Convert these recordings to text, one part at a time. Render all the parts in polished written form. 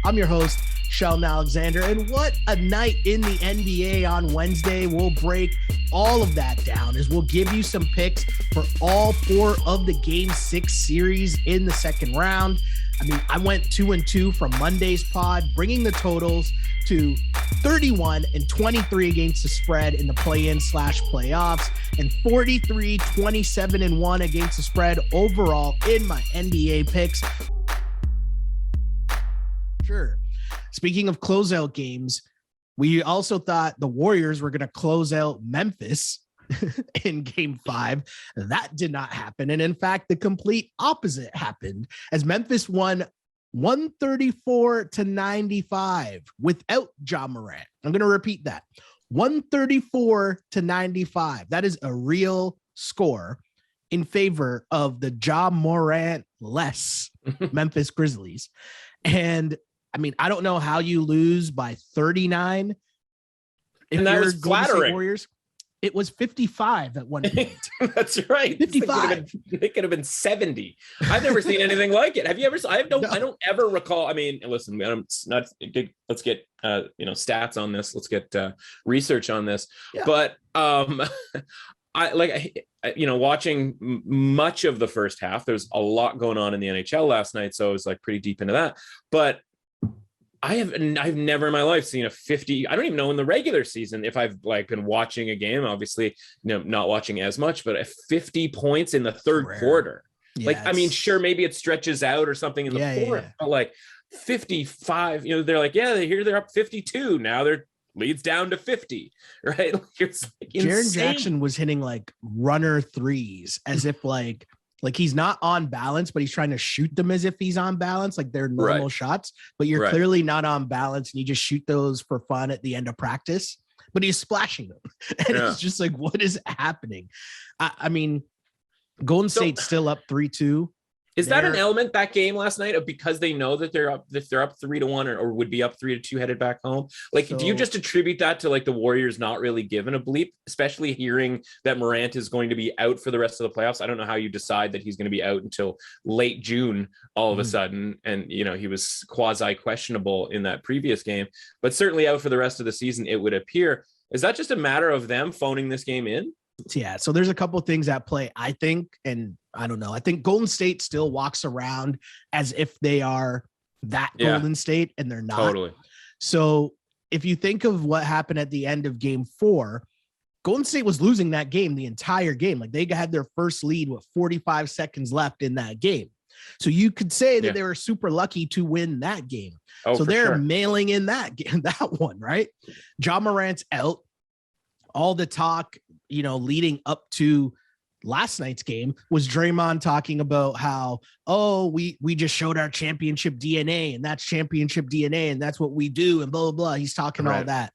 I'm your host, Sheldon Alexander, and what a night in the NBA on Wednesday. We'll break all of that down as we'll give you some picks for all four of the Game 6 series in the second round. I mean, I went 2-2 from Monday's pod, bringing the totals to 31 and 23 against the spread in the play-in/playoffs, and 43, 27 and 1 against the spread overall in my NBA picks. Sure. Speaking of closeout games, we also thought the Warriors were going to close out Memphis in Game 5. That did not happen. And in fact, the complete opposite happened as Memphis won 134-95 without Ja Morant. I'm going to repeat that. 134-95. That is a real score in favor of the Ja Morant-less Memphis Grizzlies. And I mean, I don't know how you lose by 39. If and that was flattering. Warriors, it was 55 at one point. That's right. 55. It could have been 70. I've never seen anything like it. Have you ever? I don't ever recall. I mean, listen, let's get stats on this. Let's get research on this. Yeah. But watching much of the first half. There's a lot going on in the NHL last night, so I was like pretty deep into that. But I've never in my life seen a 50. I don't even know in the regular season if I've been watching a game, obviously, not watching as much, but 50 points in the third quarter. Yeah, I mean, sure, maybe it stretches out or something in the fourth, but 55, they're like, they're up 52. Now they're leads down to 50, right? Jaren Jackson was hitting runner threes as if he's not on balance, but he's trying to shoot them as if he's on balance, they're normal shots, but you're clearly not on balance and you just shoot those for fun at the end of practice, but he's splashing them. And it's just what is happening? I mean, Golden State's still up 3-2. Is that an element, that game last night, of because they know that they're up 3-1 or would be up 3-2 headed back home? Do you just attribute that to the Warriors not really giving a bleep, especially hearing that Morant is going to be out for the rest of the playoffs? I don't know how you decide that he's going to be out until late June all of a sudden. And, he was quasi questionable in that previous game, but certainly out for the rest of the season, it would appear. Is that just a matter of them phoning this game in? Yeah. So there's a couple things at play, I think, and I don't know. I think Golden State still walks around as if they are that Golden State, and they're not. Totally. So if you think of what happened at the end of Game 4, Golden State was losing that game the entire game. They had their first lead with 45 seconds left in that game. So you could say that they were super lucky to win that game. So they're mailing in that game, that one, right? Ja Morant's out. All the talk, leading up to last night's game was Draymond talking about how, we just showed our championship DNA, and that's championship DNA, and that's what we do, and blah, blah, blah. He's talking all that.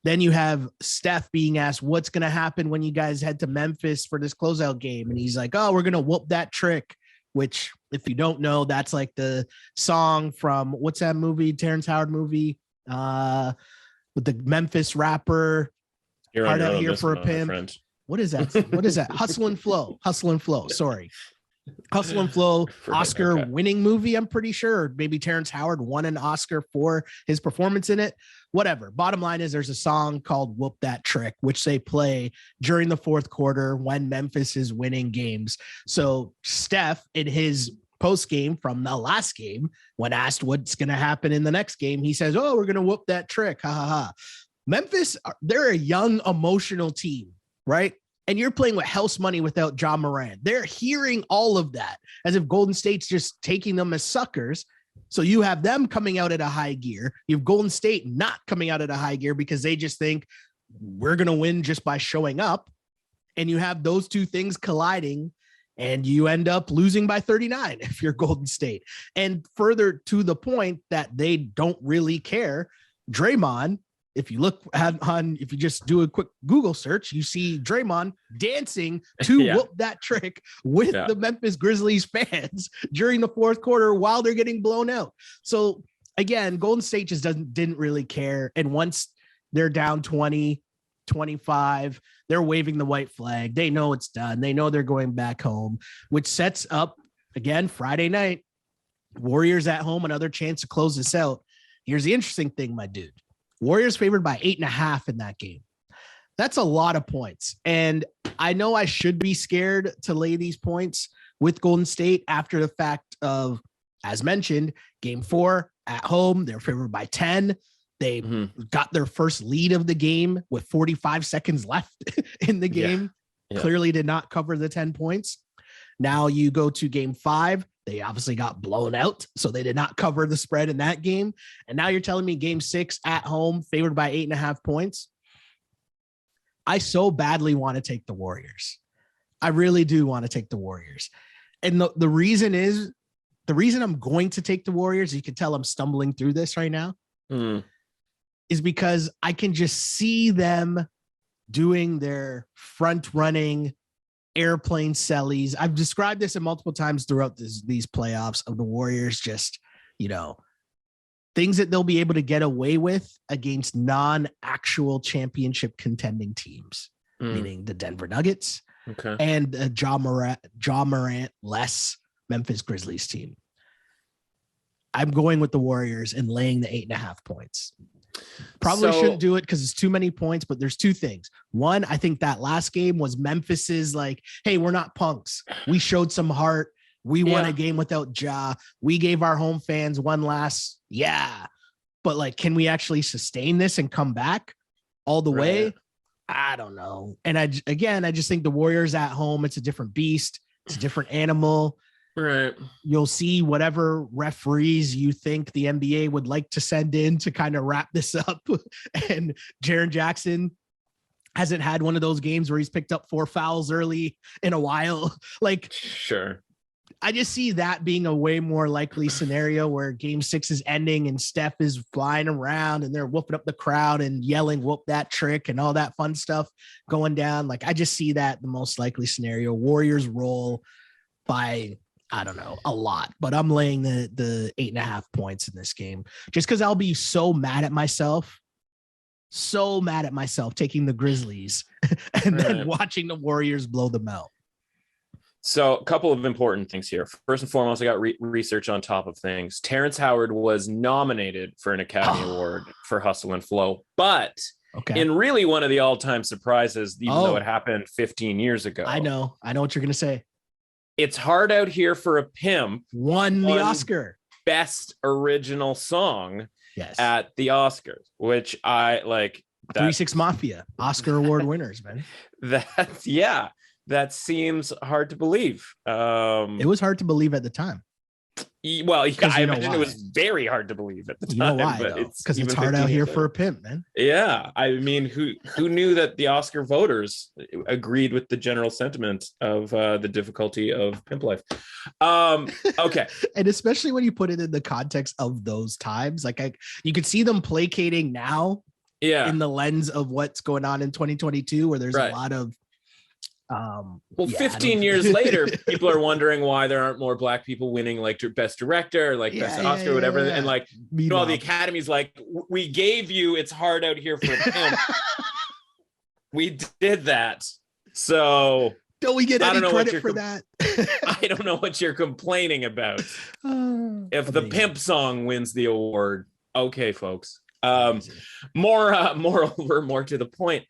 Then you have Steph being asked, what's going to happen when you guys head to Memphis for this closeout game? And he's like, we're going to whoop that trick, which, if you don't know, that's the song from, what's that movie, Terrence Howard movie, with the Memphis rapper, Hard Out Here for a Pimp. What is that? What is that? Hustle and Flow. Sorry. Hustle and Flow, Oscar winning movie, I'm pretty sure. Maybe Terrence Howard won an Oscar for his performance in it. Whatever. Bottom line is there's a song called Whoop That Trick, which they play during the fourth quarter when Memphis is winning games. So Steph, in his post game from the last game, when asked what's going to happen in the next game, he says, we're going to whoop that trick. Ha ha ha. Memphis, they're a young, emotional team, right? And you're playing with house money without Ja Morant. They're hearing all of that as if Golden State's just taking them as suckers. So you have them coming out at a high gear. You have Golden State not coming out at a high gear because they just think we're going to win just by showing up. And you have those two things colliding, and you end up losing by 39 if you're Golden State. And further to the point that they don't really care, Draymond, if you look if you just do a quick Google search, you see Draymond dancing to whoop that trick with the Memphis Grizzlies fans during the fourth quarter while they're getting blown out. So again, Golden State just didn't really care. And once they're down 20, 25, they're waving the white flag. They know it's done. They know they're going back home, which sets up again Friday night, Warriors at home, another chance to close this out. Here's the interesting thing, my dude. Warriors favored by 8.5 in that game. That's a lot of points. And I know I should be scared to lay these points with Golden State after the fact of, as mentioned, game 4 at home, they're favored by 10. They got their first lead of the game with 45 seconds left in the game. Yeah. Clearly did not cover the 10 points. Now you go to game 5. They obviously got blown out, so they did not cover the spread in that game. And now you're telling me game 6 at home, favored by 8.5 points. I so badly want to take the Warriors. I really do want to take the Warriors. And the reason I'm going to take the Warriors, you can tell I'm stumbling through this right now, is because I can just see them doing their front running airplane sellies. I've described this multiple times throughout these playoffs of the Warriors, just, things that they'll be able to get away with against non-actual championship contending teams, meaning the Denver Nuggets and the Ja Morant less Memphis Grizzlies team. I'm going with the Warriors and laying the 8.5 points. Probably shouldn't do it because it's too many points, but there's 2 things. One, I think that last game was Memphis's like, hey, we're not punks. We showed some heart. We won a game without Ja. We gave our home fans one last, but like, can we actually sustain this and come back all the way? I don't know. And I just think the Warriors at home, it's a different beast. It's a different animal. Right. You'll see whatever referees you think the NBA would like to send in to kind of wrap this up. And Jaren Jackson hasn't had one of those games where he's picked up 4 fouls early in a while. Like, sure. I just see that being a way more likely scenario where game 6 is ending and Steph is flying around and they're whooping up the crowd and yelling, whoop that trick and all that fun stuff going down. Like, I just see that the most likely scenario. Warriors roll by, I don't know, a lot, but I'm laying the 8.5 points in this game just because I'll be so mad at myself taking the Grizzlies and then watching the Warriors blow them out. So a couple of important things here. First and foremost, I got research on top of things. Terrence Howard was nominated for an Academy Award for Hustle and Flow, but in really one of the all-time surprises, even though it happened 15 years ago. I know what you're going to say. It's Hard Out Here for a Pimp won the Oscar. Best original song at the Oscars, which I like. 3 6 Mafia, Oscar Award winners, man. That seems hard to believe. It was hard to believe at the time. Well, I imagine it was very hard to believe at the time. You know why? Because it's hard out here for a pimp, man. Yeah, I mean, who knew that the Oscar voters agreed with the general sentiment of the difficulty of pimp life? Okay, and especially when you put it in the context of those times, like you could see them placating now. Yeah, in the lens of what's going on in 2022, where there's a lot of 15 years later, people are wondering why there aren't more Black people winning like best director, like best Oscar, whatever. And like, the Academy's like, we gave you It's Hard Out Here for a Pimp. We did that. So don't we get any credit for that? I don't know what you're complaining about. If the pimp song wins the award, okay, folks. More to the point.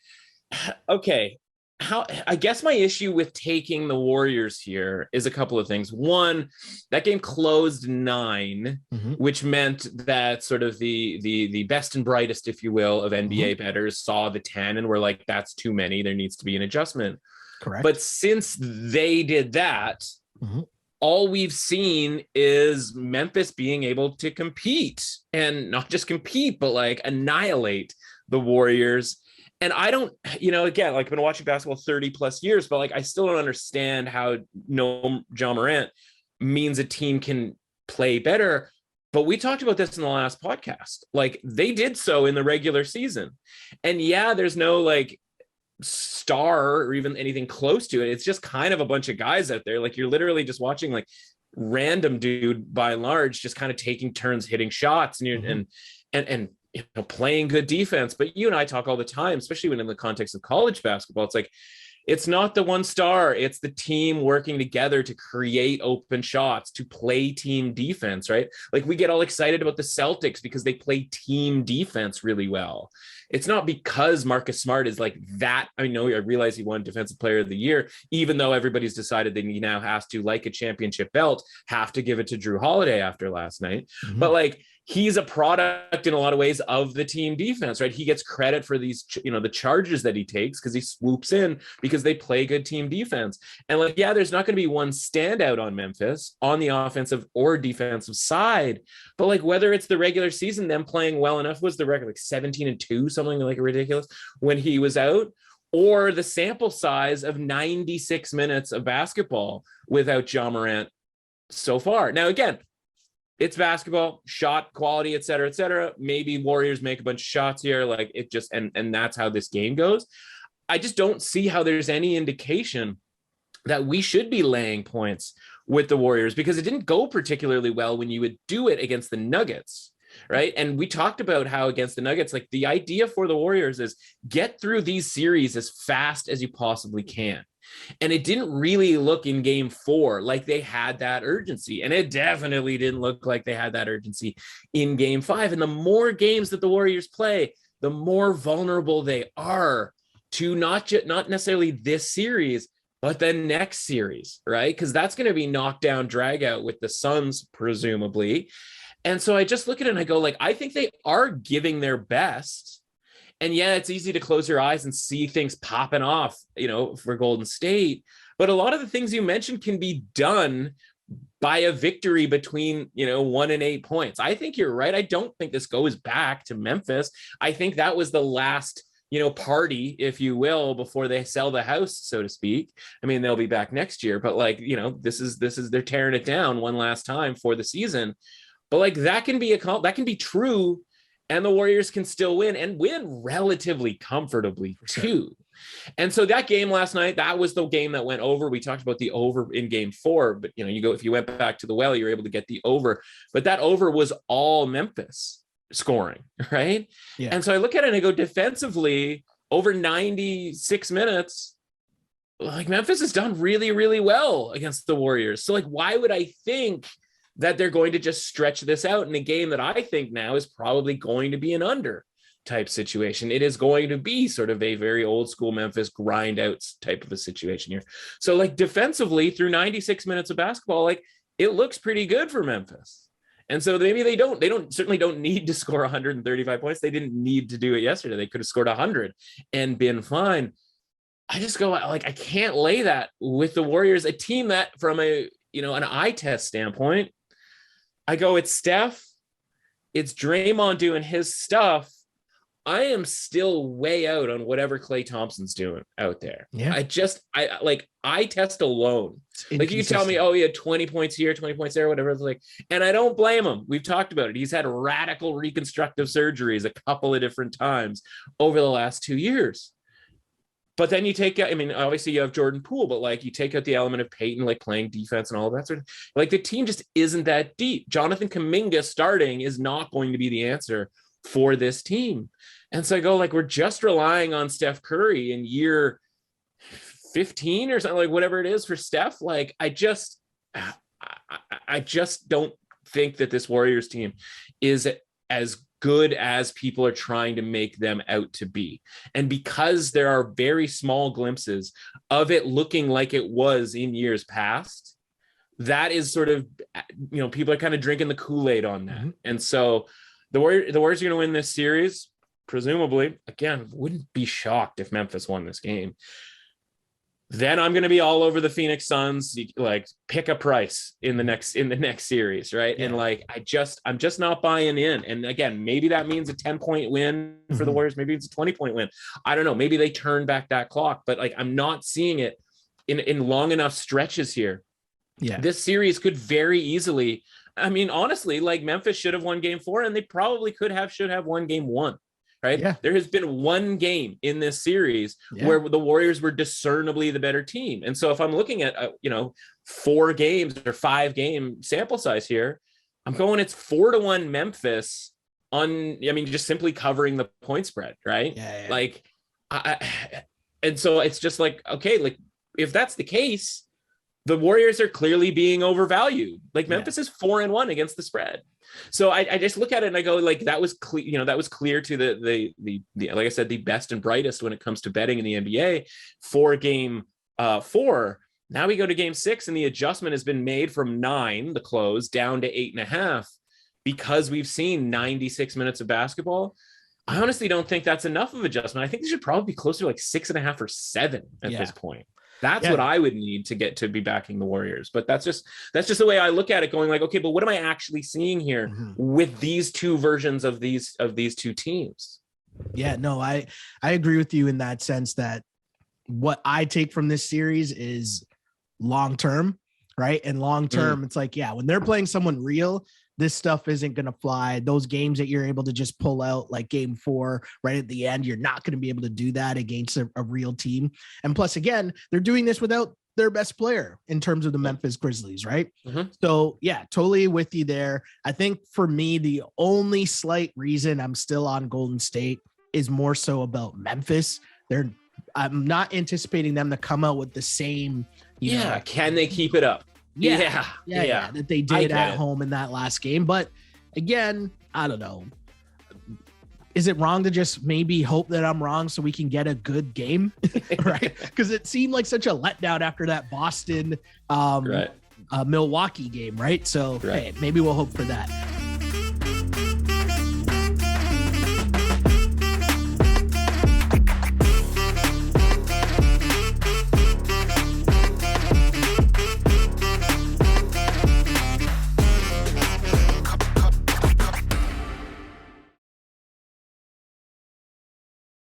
Okay. I guess my issue with taking the Warriors here is a couple of things. One, that game closed 9, which meant that sort of the best and brightest, if you will, of NBA bettors saw the 10 and were like, that's too many. There needs to be an adjustment. Correct. But since they did that, all we've seen is Memphis being able to compete, and not just compete, but like annihilate the Warriors. And I don't, again, like I've been watching basketball 30 plus years, but like, I still don't understand how no Ja Morant means a team can play better. But we talked about this in the last podcast. Like, they did so in the regular season. And there's no like star or even anything close to it. It's just kind of a bunch of guys out there. Like, you're literally just watching like random dude by and large, just kind of taking turns hitting shots and and playing good defense. But you and I talk all the time, especially when in the context of college basketball, it's like It's not the one star. It's the team working together to create open shots, to play team defense, right? Like we get all excited about the Celtics because they play team defense really well. It's not because Marcus Smart is like that. I know I realize he won Defensive Player of the Year, even though everybody's decided that he now has to, like a championship belt, have to give it to Drew Holiday after last night. Mm-hmm. But like, he's a product in a lot of ways of the team defense, right? He gets credit for these, the charges that he takes because he swoops in because they play good team defense. And like, yeah, there's not going to be one standout on Memphis on the offensive or defensive side, but like whether it's the regular season, them playing well enough, was the record like 17-2, something like ridiculous when he was out, or the sample size of 96 minutes of basketball without Ja Morant so far. Now, again, it's basketball, shot quality, et cetera, maybe Warriors make a bunch of shots here. Like it just, and that's how this game goes. I just don't see how there's any indication that we should be laying points with the Warriors, because it didn't go particularly well when you would do it against the Nuggets, right? And we talked about how against the Nuggets, like the idea for the Warriors is get through these series as fast as you possibly can. And it didn't really look in game 4 like they had that urgency. And it definitely didn't look like they had that urgency in game 5. And the more games that the Warriors play, the more vulnerable they are to not necessarily this series, but the next series, right? Because that's going to be knockdown, drag out with the Suns, presumably. And so I just look at it and I go, like, I think they are giving their best. And yeah, it's easy to close your eyes and see things popping off, for Golden State. But a lot of the things you mentioned can be done by a victory between, 1 and 8 points. I think you're right. I don't think this goes back to Memphis. I think that was the last, party, if you will, before they sell the house, so to speak. I mean, they'll be back next year, but like, this is, they're tearing it down one last time for the season. But like, that can be true. And the Warriors can still win, and win relatively comfortably too. And so that game last night, that was the game that went over. We talked about the over in game 4, but if you went back to the well, you're able to get the over. But that over was all Memphis scoring, right? Yeah. And so I look at it and I go, defensively, over 96 minutes, like Memphis has done really, really well against the Warriors. So like, why would I think that they're going to just stretch this out in a game that I think now is probably going to be an under type situation? It is going to be sort of a very old school Memphis grind out type of a situation here. So like defensively through 96 minutes of basketball, like it looks pretty good for Memphis. And so maybe they certainly don't need to score 135 points. They didn't need to do it yesterday. They could have scored 100 and been fine. I just go like, I can't lay that with the Warriors, a team that from an eye test standpoint, I go, it's Steph, it's Draymond doing his stuff. I am still way out on whatever Klay Thompson's doing out there. Yeah. I test alone. Like you can tell me, oh, he had 20 points here, 20 points there, whatever. It's like, and I don't blame him. We've talked about it. He's had radical reconstructive surgeries a couple of different times over the last 2 years. But then you take out, obviously you have Jordan Poole, but like you take out the element of Peyton, like playing defense and all of that sort of, like the team just isn't that deep. Jonathan Kuminga starting is not going to be the answer for this team. And so I go like, we're just relying on Steph Curry in year 15 or something, like whatever it is for Steph. Like, I just don't think that this Warriors team is as good as people are trying to make them out to be. And because there are very small glimpses of it looking like it was in years past, that is sort of, people are kind of drinking the Kool-Aid on that. Mm-hmm. And so the Warriors are going to win this series, presumably. Again, wouldn't be shocked if Memphis won this game. Then I'm going to be all over the Phoenix Suns, like pick a price in the next series, right? Yeah. And like, I'm just not buying in. And again, maybe that means a 10-point win for the Warriors. Maybe it's a 20-point win. I don't know. Maybe they turn back that clock, but like, I'm not seeing it in long enough stretches here. Yeah. This series could very easily, honestly, like Memphis should have won game 4, and they probably should have won game 1. Right. Yeah. There has been one game in this series where the Warriors were discernibly the better team. And so if I'm looking at, 4 games or 5 game sample size here, I'm going, it's 4-1 Memphis on, just simply covering the point spread. Right. Yeah. Like And so it's just like, okay, like if that's the case, the Warriors are clearly being overvalued. Like Memphis is 4-1 against the spread. So I just look at it and I go, like, that was clear, you know, that was clear to the like I said, the best and brightest when it comes to betting in the NBA for game 4. Now we go to game 6 and the adjustment has been made from 9, the close, down to 8.5 because we've seen 96 minutes of basketball. I honestly don't think that's enough of adjustment. I think they should probably be closer to like 6.5 or 7 at this point. That's what I would need to get to be backing the Warriors. But that's just the way I look at it, going like, okay, but what am I actually seeing here with these two versions of these two teams? Yeah, no, I agree with you in that sense that what I take from this series is long-term, right? And long-term, it's like, yeah, when they're playing someone real, this stuff isn't going to fly. Those games that you're able to just pull out, like game 4 right at the end, you're not going to be able to do that against a real team. And plus, again, they're doing this without their best player in terms of the Memphis Grizzlies, right? So yeah, totally with you there. I think for me, the only slight reason I'm still on Golden State is more so about Memphis. I'm not anticipating them to come out with the same, you know, can they keep it up? Yeah, that they did at home in that last game. But again, I don't know. Is it wrong to just maybe hope that I'm wrong so we can get a good game? Right? Because it seemed like such a letdown after that Boston Milwaukee game, right? So hey, maybe we'll hope for that.